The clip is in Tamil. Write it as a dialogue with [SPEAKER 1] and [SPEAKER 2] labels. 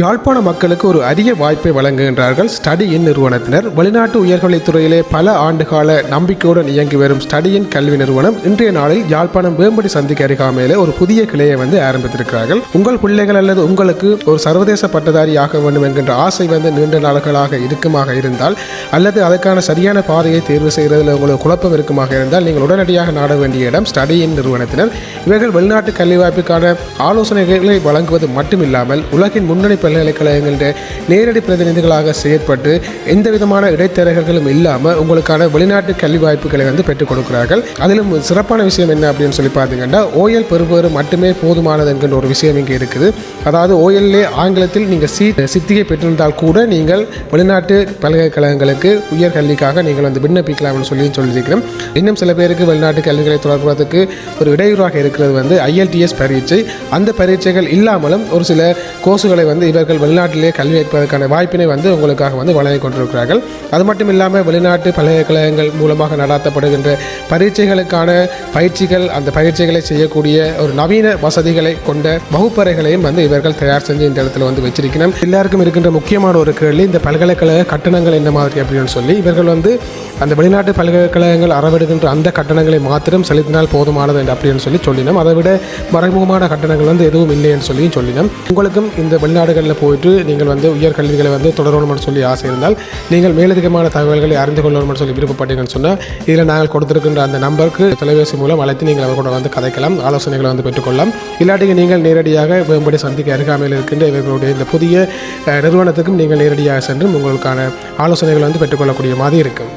[SPEAKER 1] யாழ்ப்பாண மக்களுக்கு ஒரு அரிய வாய்ப்பை வழங்குகின்றார்கள் ஸ்டடி இன் நிறுவனத்தினர். வெளிநாட்டு உயர்கல்வித்துறையிலே பல ஆண்டுகால நம்பிக்கையுடன் இயங்கி வரும் ஸ்டடி இன் கல்வி நிறுவனம் இன்றைய நாளில் யாழ்ப்பாணம் வேம்படி சந்திக்கு அருகாமையிலே ஒரு புதிய கிளையை ஆரம்பித்திருக்கிறார்கள். உங்கள் பிள்ளைகள் அல்லது உங்களுக்கு ஒரு சர்வதேச பட்டதாரி ஆக வேண்டும் என்கின்ற ஆசை நீண்ட நாட்களாக இருக்குமாக இருந்தால், அல்லது அதற்கான சரியான பாதையை தேர்வு செய்வதில் உங்களுக்கு குழப்பம் இருக்குமாக இருந்தால், நீங்கள் உடனடியாக நாட வேண்டிய இடம் ஸ்டடி இன் நிறுவனத்தினர். இவர்கள் வெளிநாட்டு கல்வி வாய்ப்புக்கான ஆலோசனைகளை வழங்குவது மட்டுமில்லாமல் உலகின் முன்னணி பல்கலைக்கழகங்களுடைய நேரடி பிரதிநிதிகளாக செயற்பட்டு எந்த விதமான இடைத்தரகர்களும் இல்லாமல் உங்களுக்கான வெளிநாட்டு கல்வி வாய்ப்புகளை பெற்றுக் கொடுக்கிறார்கள். அதிலும் சிறப்பான விஷயம் என்ன அப்படின்னு சொல்லி பார்த்தீங்கன்னா, ஓஎல் பெறுபவர் மட்டுமே போதுமானது என்கின்ற ஒரு விஷயம் இங்கே இருக்குது. அதாவது ஓஎல்ஏ ஆங்கிலத்தில் நீங்கள் சித்திகை பெற்றிருந்தால் கூட நீங்கள் வெளிநாட்டு பல்கலைக்கழகங்களுக்கு உயர்கல்விக்காக நீங்கள் விண்ணப்பிக்கலாம்னு சொல்லியிருக்கிறோம். இன்னும் சில பேருக்கு வெளிநாட்டு கல்விகளை தொடர்பதற்கு ஒரு இடையூறாக இருக்கிறது IELTS பரீட்சை. அந்த பரீட்சைகள் இல்லாமலும் ஒரு சில கோர்ஸுகளை இவர்கள் வெளிநாட்டிலே கல்வி கேட்பதற்கான வாய்ப்பினை உங்களுக்காக வழங்கி கொண்டிருக்கிறார்கள். அது மட்டும் இல்லாமல் வெளிநாட்டு பல்கலைக்கழகங்கள் மூலமாக நடாத்தப்படுகின்ற பரீட்சைகளுக்கான பயிற்சிகள், அந்த பரீட்சைகளை செய்யக்கூடிய ஒரு நவீன வசதிகளை கொண்ட வகுப்பறைகளையும் இவர்கள் தயார் செஞ்சு இந்த இடத்துல வச்சிருக்கணும். எல்லாருக்கும் இருக்கின்ற முக்கியமான ஒரு கேள்வி, இந்த பல்கலைக்கழக கட்டணங்கள் என்ன மாதிரி அப்படின்னு சொல்லி இவர்கள் அந்த வெளிநாட்டு பல்கலைக்கழகங்கள் அறவிடுகின்ற அந்த கட்டணங்களை மாத்திரம் செலுத்தினால் போதுமானது அப்படின்னு சொல்லினோம். அதை விட மறைமுகமான கட்டணங்கள் எதுவும் இல்லைன்னு சொல்லினோம். உங்களுக்கும் இந்த வெளிநாடுகளில் போயிட்டு நீங்கள் உயர்கல்விகளை தொடரணும்னு சொல்லி ஆசை இருந்தால், நீங்கள் மேலதிகமான தகவல்களை அறிந்து கொள்ளணும்னு சொல்லி விருப்பப்பட்டீங்கன்னு சொன்னால், இதில் நாங்கள் கொடுத்திருக்கின்ற அந்த நம்பருக்கு தொலைபேசி மூலம் அழைத்து நீங்கள் அவர் கூட கதைக்கலாம், ஆலோசனைகளை பெற்றுக்கொள்ளலாம். இல்லாட்டி நீங்கள் நேரடியாக வேம்படி சந்திக்கு அருகாமையில் இருக்கின்ற இவர்களுடைய இந்த புதிய நிறுவனத்துக்கும் நீங்கள் நேரடியாக சென்று உங்களுக்கான ஆலோசனைகளை பெற்றுக்கொள்ளக்கூடிய மாதிரி இருக்கும்.